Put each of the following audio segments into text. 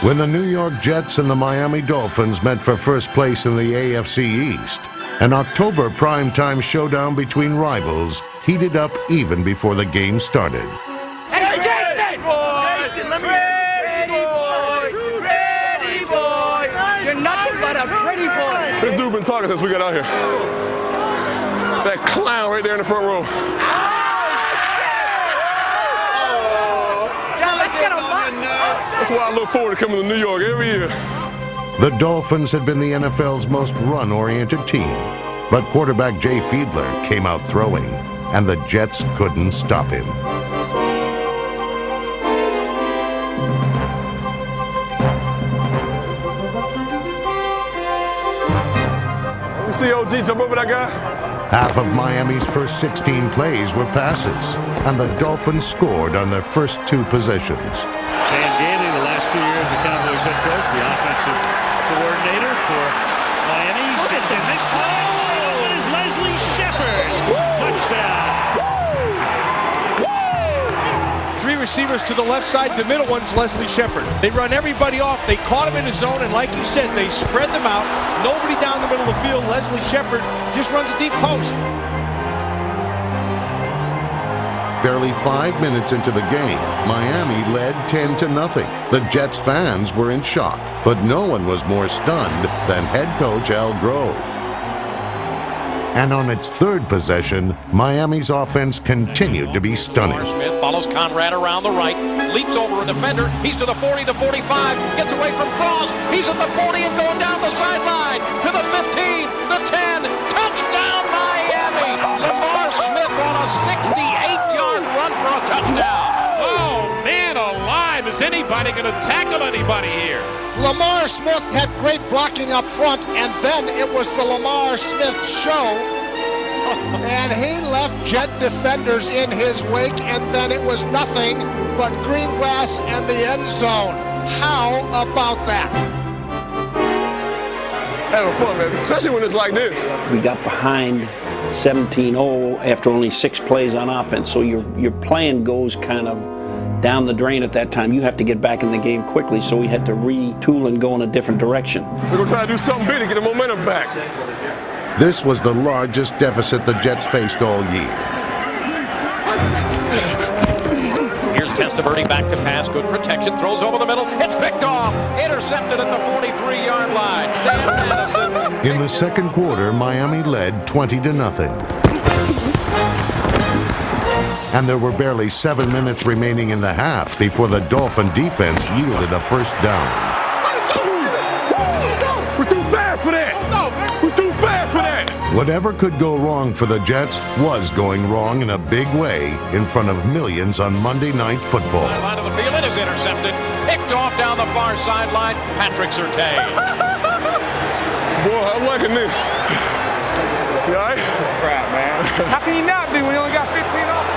When the New York Jets and the Miami Dolphins met for first place in the AFC East, an October primetime showdown between rivals heated up even before the game started. Hey, Jason! Jason, let me... Pretty boy! You're nothing but a pretty boy! This dude been talking since we got out here. That clown right there in the front row. That's why I look forward to coming to New York every year. The Dolphins had been the NFL's most run-oriented team, but quarterback Jay Fiedler came out throwing, and the Jets couldn't stop him. Let me see OG jump over that guy. Half of Miami's first 16 plays were passes, and the Dolphins scored on their first two possessions. Chan Gailey, the last 2 years, the Cowboys head coach, the offensive coordinator for Miami. Sends in this play. Oh, it is Leslie Shepard. Touchdown. Three receivers to the left side. The middle one's Leslie Shepard. They run everybody off. They caught him in the zone, and like you said, they spread them out. Nobody down the middle of the field. Leslie Shepard just runs a deep post. Barely 5 minutes into the game, Miami led 10-0. The Jets fans were in shock, but no one was more stunned than head coach Al Grove. And on its third possession, Miami's offense continued to be stunning. Smith follows Conrad around the right, leaps over a defender. He's to the 40, the 45, gets away from Frost. He's at the 40 and going down the sideline to the 15, the 10. Touchdown, Miami! Lamar Smith on a 68-yard run for a touchdown. Oh, man alive. Is anybody going to tackle anybody here? Lamar Smith had great blocking up front, and then it was the Lamar Smith show. And he left Jet defenders in his wake, and then it was nothing but green grass and the end zone. How about that? Having fun, man, especially when it's like this. We got behind 17-0 after only 6 plays on offense, so your plan goes kind of down the drain at that time. You have to get back in the game quickly, so we had to retool and go in a different direction. We're going to try to do something big to get the momentum back. This was the largest deficit the Jets faced all year. Here's Testaverde back to pass. Good protection. Throws over the middle. It's picked off. Intercepted at the 43-yard line. Sam Madison. In the second quarter, Miami led 20-0. And there were barely 7 minutes remaining in the half before the Dolphin defense yielded a first down. We're too fast for that. We're too fast for that. Whatever could go wrong for the Jets was going wrong in a big way in front of millions on Monday Night Football. Line of the field. It is intercepted. Picked off down the far sideline. Patrick Surtain. Boy, I'm liking this. You all right? Crap, man. How can you not be when you only got 15 off?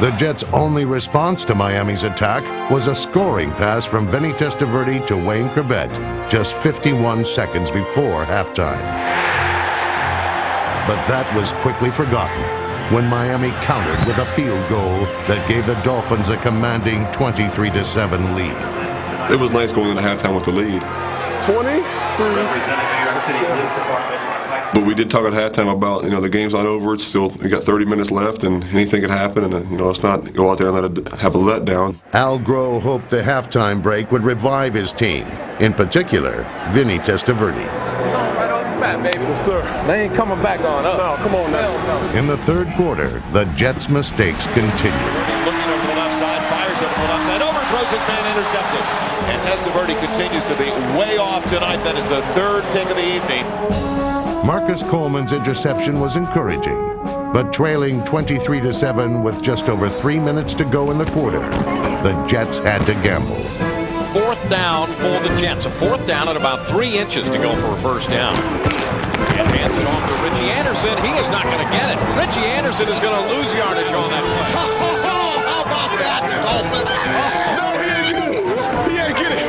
The Jets' only response to Miami's attack was a scoring pass from Vinny Testaverde to Wayne Corbett just 51 seconds before halftime. But that was quickly forgotten when Miami countered with a field goal that gave the Dolphins a commanding 23-7 lead. It was nice going into halftime with the lead. 20? But we did talk at halftime about, the game's not over. It's still, we got 30 minutes left, and anything could happen. And, let's not go out there and let it have a letdown. Al Grove hoped the halftime break would revive his team, in particular, Vinny Testaverde. Right off the bat, baby. Yes, sir. They ain't coming back on us. No, come on now. In the third quarter, the Jets' mistakes continued. Looking over the left side, fires over the left side, overthrows his man, intercepted. And Testaverde continues to be way off tonight. That is the third pick of the evening. Marcus Coleman's interception was encouraging, but trailing 23-7 with just over 3 minutes to go in the quarter, the Jets had to gamble. Fourth down for the Jets. A fourth down at about 3 inches to go for a first down. And hands it off to Richie Anderson. He is not going to get it. Richie Anderson is going to lose yardage on that play. How about that, Dolphins? He ain't get it.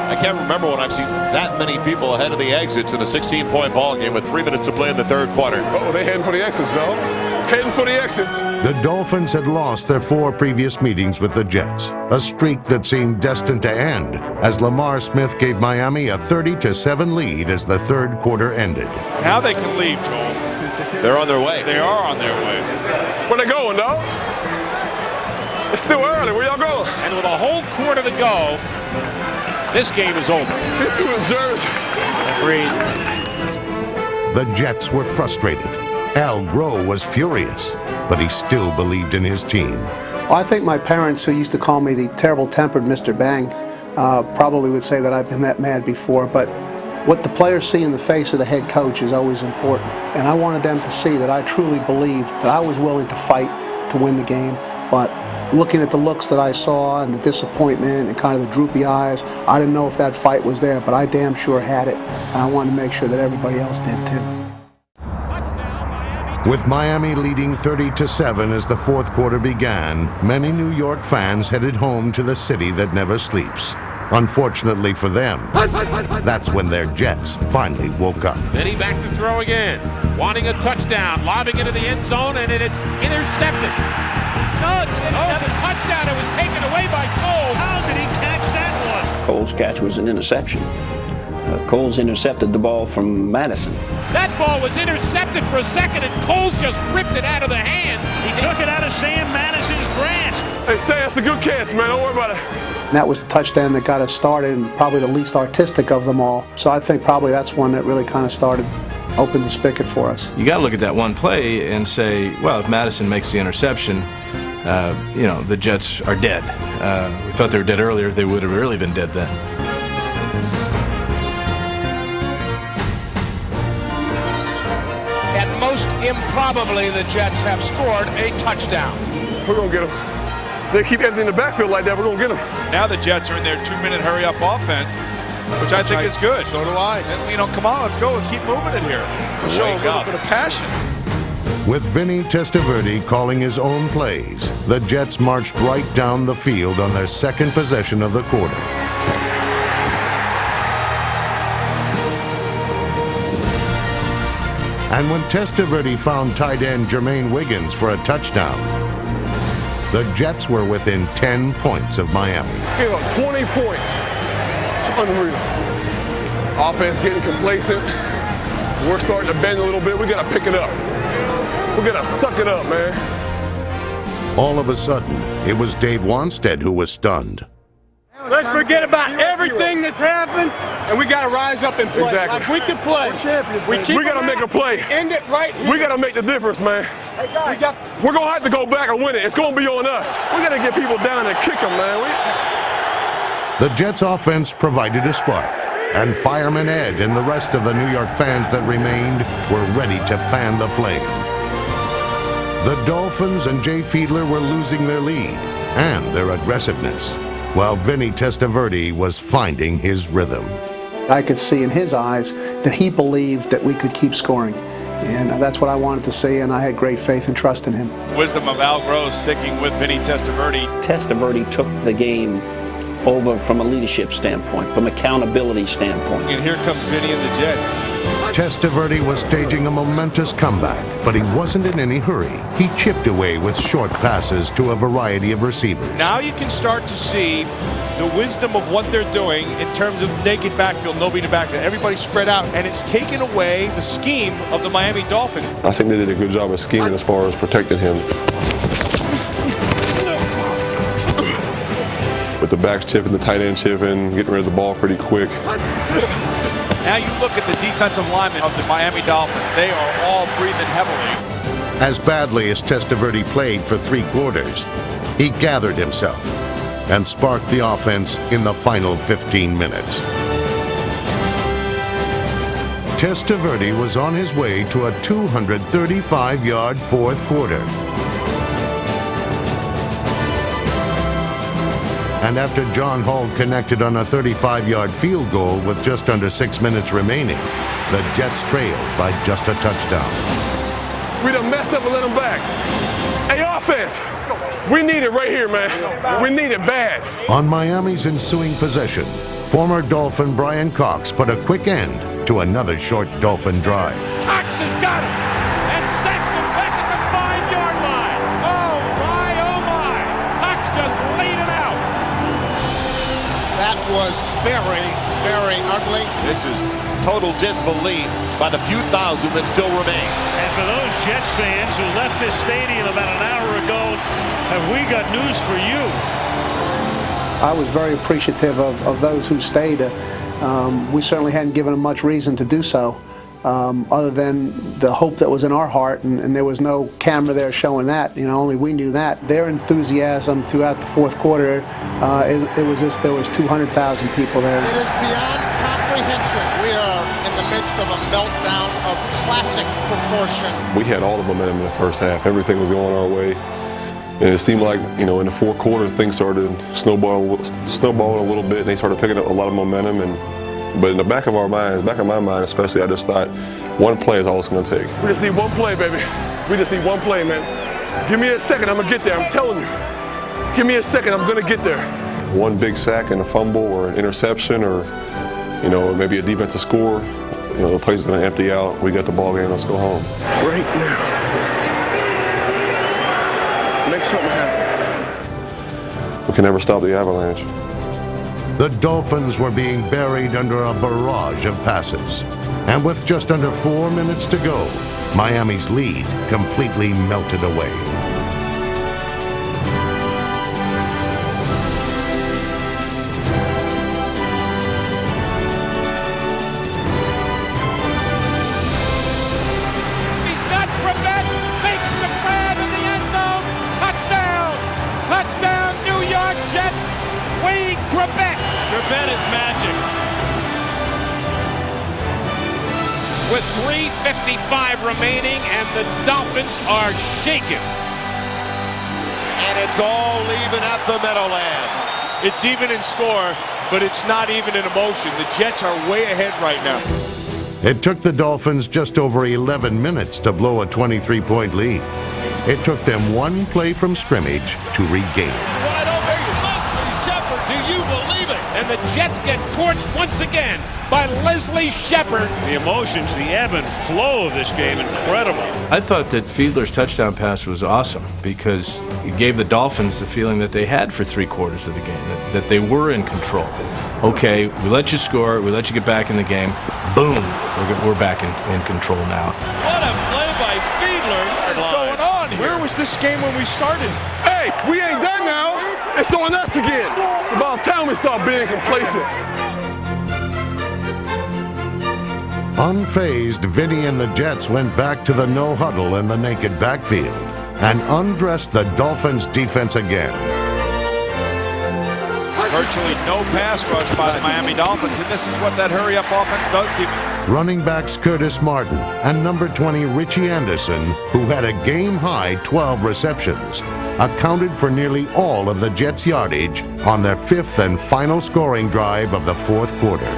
I can't remember when I've seen that many people ahead of the exits in a 16-point ball game with 3 minutes to play in the third quarter. Oh, they heading for the exits, though. Heading for the exits. The Dolphins had lost their 4 previous meetings with the Jets, a streak that seemed destined to end as Lamar Smith gave Miami a 30-7 lead as the third quarter ended. Now they can leave, Joel. They're on their way. They are on their way. Where they going, dog? It's still early. Where y'all going? And with a whole quarter to go, this game is over. It's to a jersey. Agreed. The Jets were frustrated. Al Groh was furious, but he still believed in his team. Well, I think my parents, who used to call me the terrible-tempered Mr. Bang, probably would say that I've been that mad before, but what the players see in the face of the head coach is always important. And I wanted them to see that I truly believed that I was willing to fight to win the game, but looking at the looks that I saw and the disappointment and kind of the droopy eyes, I didn't know if that fight was there, but I damn sure had it, and I wanted to make sure that everybody else did too. With Miami leading 30-7 as the fourth quarter began, many New York fans headed home to the city that never sleeps. Unfortunately for them, that's when their Jets finally woke up. Then he back to throw again, wanting a touchdown, lobbing into the end zone, and it's intercepted. No, it's Oh, it's a touchdown. It was taken away by Cole. How did he catch that one? Cole's catch was an interception. Cole's intercepted the ball from Madison. That ball was intercepted for a second, and Cole's just ripped it out of the hand. He took it out of Sam Madison's grasp. Hey, say that's a good catch, man. Don't worry about it. And that was the touchdown that got us started and probably the least artistic of them all. So I think probably that's one that really kind of opened the spigot for us. You got to look at that one play and say, well, if Madison makes the interception, the Jets are dead. We thought they were dead earlier. They would have really been dead then. And most improbably, the Jets have scored a touchdown. We're going to get them. They keep everything in the backfield like that, we're going to get them. Now the Jets are in their 2-minute hurry-up offense, which I think is good. So do I. And, come on, let's go. Let's keep moving it here. Show a little bit of passion. With Vinny Testaverde calling his own plays, the Jets marched right down the field on their second possession of the quarter. And when Testaverde found tight end Jermaine Wiggins for a touchdown, the Jets were within 10 points of Miami. Give up 20 points. It's unreal. Offense getting complacent. We're starting to bend a little bit. We got to pick it up. We got to suck it up, man. All of a sudden, it was Dave Wanstead who was stunned. Let's forget about everything that's happened, and we got to rise up and play. Exactly. Like we can play. We're champions. We got to make a play. End it right here. We got to make the difference, man. Hey guys, we're going to have to go back and win it. It's going to be on us. We got to get people down and kick them, man. The Jets' offense provided a spark, and Fireman Ed and the rest of the New York fans that remained were ready to fan the flame. The Dolphins and Jay Fiedler were losing their lead and their aggressiveness, while Vinny Testaverde was finding his rhythm. I could see in his eyes that he believed that we could keep scoring. And that's what I wanted to see, and I had great faith and trust in him. Wisdom of Al Groh sticking with Vinny Testaverde. Testaverde took the game over from a leadership standpoint, from accountability standpoint. And here comes Vinny and the Jets. Testaverde was staging a momentous comeback, but he wasn't in any hurry. He chipped away with short passes to a variety of receivers. Now you can start to see the wisdom of what they're doing in terms of naked backfield, nobody in the backfield. Everybody spread out, and it's taken away the scheme of the Miami Dolphins. I think they did a good job of scheming as far as protecting him. With the backs chipping, the tight end chipping, getting rid of the ball pretty quick. Now you look at the defensive linemen of the Miami Dolphins. They are all breathing heavily. As badly as Testaverde played for 3 quarters, he gathered himself and sparked the offense in the final 15 minutes. Testaverde was on his way to a 235-yard fourth quarter. And after John Hall connected on a 35-yard field goal with just under 6 minutes remaining, the Jets trailed by just a touchdown. We done messed up and let them back. Hey, offense, we need it right here, man. We need it bad. On Miami's ensuing possession, former Dolphin Brian Cox put a quick end to another short Dolphin drive. Cox has got it, and sacks him back at the 5 very, very ugly. This is total disbelief by the few thousand that still remain. And for those Jets fans who left this stadium about an hour ago, have we got news for you? I was very appreciative of those who stayed. We certainly hadn't given them much reason to do so, other than the hope that was in our heart, and there was no camera there showing that. You know, only we knew that. Their enthusiasm throughout the fourth quarter, it was as if there was 200,000 people there. It is beyond comprehension. We are in the midst of a meltdown of classic proportion. We had all the momentum in the first half. Everything was going our way. And it seemed like, you know, in the fourth quarter, things started snowballing a little bit, and they started picking up a lot of momentum. But in the back of our minds, back of my mind especially, I just thought one play is all it's going to take. We just need one play, baby. We just need one play, man. Give me a second, I'm going to get there. I'm telling you. Give me a second, I'm going to get there. One big sack and a fumble or an interception or, you know, maybe a defensive score, you know, the place is going to empty out. We got the ball game, let's go home. Right now. Make something happen. We can never stop the avalanche. The Dolphins were being buried under a barrage of passes. And with just under 4 minutes to go, Miami's lead completely melted away. He's got Quebec, makes the grab in the end zone. Touchdown! Touchdown, New York Jets! Wayne Quebec! Quebec is magic. With 3:55 remaining, and the Dolphins are shaken. And it's all even at the Meadowlands. It's even in score, but it's not even in emotion. The Jets are way ahead right now. It took the Dolphins just over 11 minutes to blow a 23-point lead. It took them one play from scrimmage to regain it. Wide open, Leslie Shepard, do you believe it? And the Jets get torched once again by Leslie Shepard. The emotions, the ebb and flow of this game, incredible. I thought that Fiedler's touchdown pass was awesome because it gave the Dolphins the feeling that they had for 3/4 of the game, that they were in control. Okay, we let you score, we let you get back in the game. Boom, we're back in control now. What a play by Fiedler. What's going on here? Where was this game when we started? Hey, we ain't done now. It's on us again. It's about time we start being complacent. Unfazed, Vinny and the Jets went back to the no huddle in the naked backfield and undressed the Dolphins defense again. Virtually no pass rush by the Miami Dolphins, and this is what that hurry-up offense does to you. Running backs Curtis Martin and number 20 Richie Anderson, who had a game-high 12 receptions, accounted for nearly all of the Jets' yardage on their fifth and final scoring drive of the fourth quarter.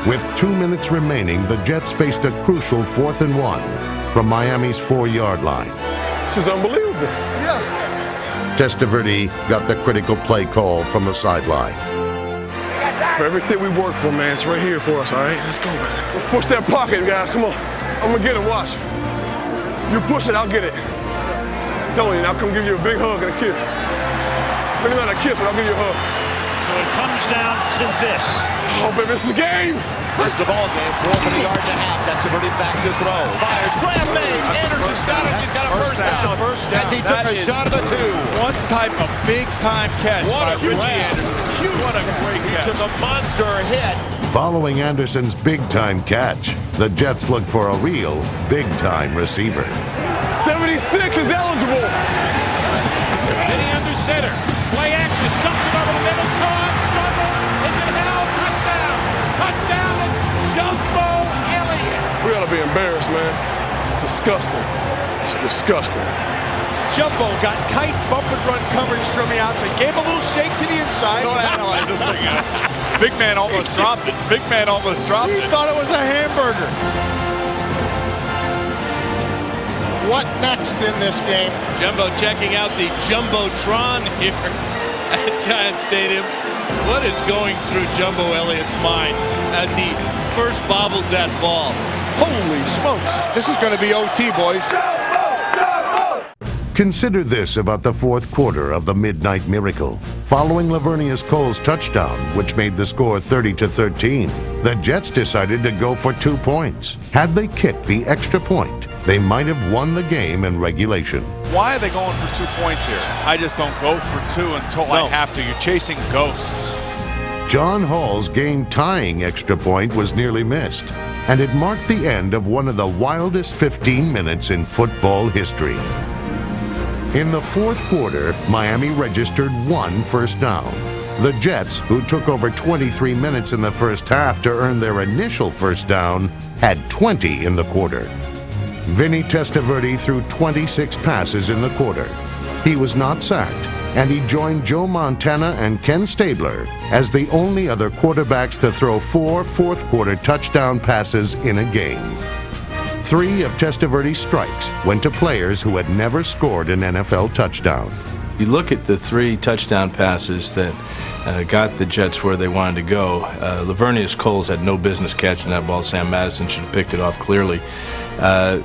With 2 minutes remaining, the Jets faced a crucial 4th and 1 from Miami's 4-yard line. This is unbelievable. Yeah. Testaverde got the critical play call from the sideline. For everything we work for, man, it's right here for us, all right? Let's go, man. Let's push that pocket, guys. Come on. I'm going to get it. Watch. You push it, I'll get it. I'm telling you, I'll come give you a big hug and a kiss. Maybe not a kiss, but I'll give you a hug. So it comes down to this. Oh, baby, it's the game. This is the ball game. 4 yard and a half. Testaverde back to throw. Fires. Graham made. Anderson's got it. He's got a first down. As he took a shot of the 2. One type of big-time catch by Richie Anderson. What a great catch. He took a monster hit. Following Anderson's big-time catch, the Jets look for a real big-time receiver. 76 is eligible. Vinny under center. Play action. Comes it over the middle. Caught. Trouble. Is it held? Touchdown. Touchdown. And Jumbo Elliott. We ought to be embarrassed, man. It's disgusting. It's disgusting. Jumbo got tight bump and run coverage from the outside. Gave a little shake to the inside. Don't analyze this thing out. Big man almost dropped it. Big man almost dropped it. He thought it was a hamburger. What next in this game? Jumbo checking out the Jumbotron here at Giant Stadium. What is going through Jumbo Elliott's mind as he first bobbles that ball? Holy smokes. This is going to be OT, boys. Consider this about the fourth quarter of the Midnight Miracle. Following Lavernius Cole's touchdown, which made the score 30-13, the Jets decided to go for 2 points. Had they kicked the extra point, they might have won the game in regulation. Why are they going for 2 points here? I just don't go for 2 until I have to. You're chasing ghosts. John Hall's game-tying extra point was nearly missed, and it marked the end of one of the wildest 15 minutes in football history. In the fourth quarter, Miami registered 1 first down. The Jets, who took over 23 minutes in the first half to earn their initial first down, had 20 in the quarter. Vinny Testaverde threw 26 passes in the quarter. He was not sacked, and he joined Joe Montana and Ken Stabler as the only other quarterbacks to throw 4 fourth-quarter touchdown passes in a game. 3 of Testaverde's strikes went to players who had never scored an NFL touchdown. You look at the 3 touchdown passes that got the Jets where they wanted to go. Lavernius Coles had no business catching that ball. Sam Madison should have picked it off clearly.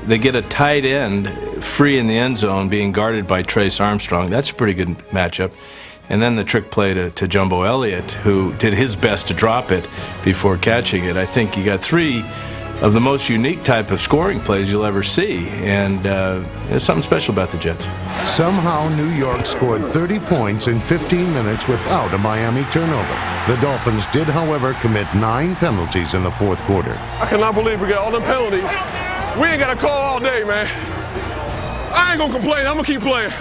They get a tight end free in the end zone being guarded by Trace Armstrong. That's a pretty good matchup. And then the trick play to Jumbo Elliott, who did his best to drop it before catching it. I think you got 3 of the most unique type of scoring plays you'll ever see, and there's something special about the Jets. Somehow New York scored 30 points in 15 minutes without a Miami turnover. The Dolphins did, however, commit 9 penalties in the fourth quarter. I cannot believe we got all them penalties. We ain't got to call all day, man. I ain't gonna complain. I'm gonna keep playing.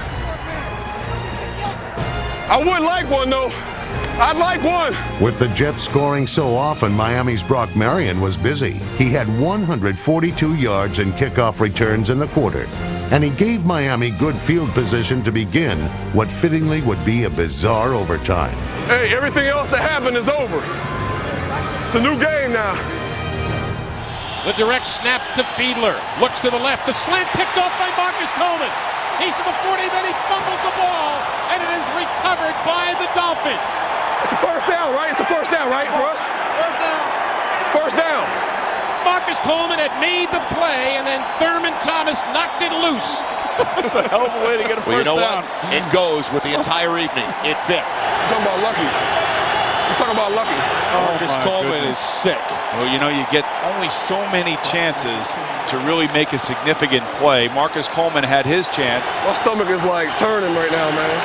I would like one, though. I'd like one. With the Jets scoring so often, Miami's Brock Marion was busy. He had 142 yards and kickoff returns in the quarter, and he gave Miami good field position to begin what fittingly would be a bizarre overtime. Hey, everything else that happened is over. It's a new game now. The direct snap to Fiedler. Looks to the left. The slant picked off by Marcus Coleman. He's to the 40, then he fumbles the ball, and it is recovered by the Dolphins. It's a first down, right? It's a first down, right, for us? First down. First down. Marcus Coleman had made the play, and then Thurman Thomas knocked it loose. That's a hell of a way to get a first down. What? It goes with the entire evening. It fits. Talking about lucky. He's talking about lucky. Marcus Coleman is sick. Well, you know, you get only so many chances to really make a significant play. Marcus Coleman had his chance. My stomach is like turning right now, man.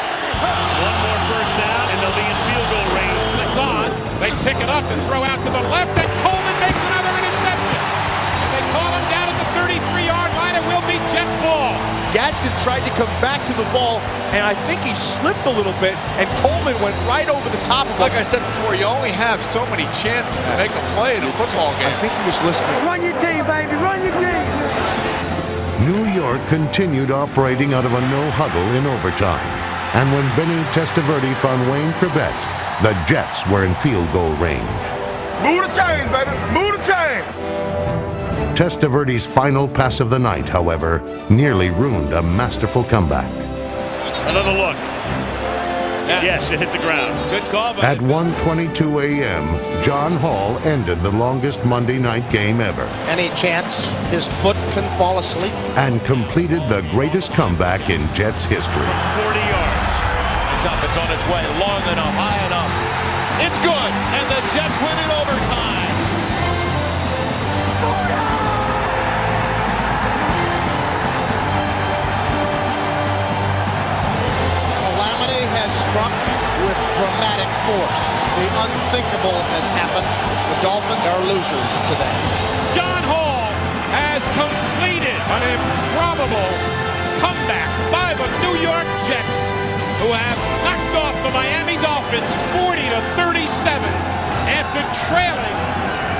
One more first down, and they'll be in field goal range. It's on. They pick it up and throw out to the left, and Coleman makes another interception. And they call him down at the 33-yard line. It will be Jets ball. Gadsden tried to come back to the ball, and I think he slipped a little bit, and Coleman went right over the top of him. Like I said before, you only have so many chances to make a play in a football game. I think he was listening. Run your team, baby. Run your team. New York continued operating out of a no-huddle in overtime. And when Vinny Testaverde found Wayne Corbett, the Jets were in field goal range. Move the chains, baby. Move the chains. Testaverde's final pass of the night, however, nearly ruined a masterful comeback. Another look. Yes, it hit the ground. Good call. At 1:22 a.m., John Hall ended the longest Monday night game ever. Any chance his foot can fall asleep? And completed the greatest comeback in Jets history. 40 yards. It's up. It's on its way. Long enough. High enough. It's good. And the Jets win in overtime. Calamity has struck with dramatic force. The unthinkable has happened. The Dolphins are losers today. John Hall has completed an improbable comeback by the New York Jets, who have knocked off the Miami Dolphins 40-37 after trailing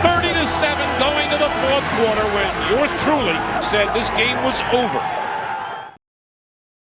30-7 going to the fourth quarter, when yours truly said this game was over.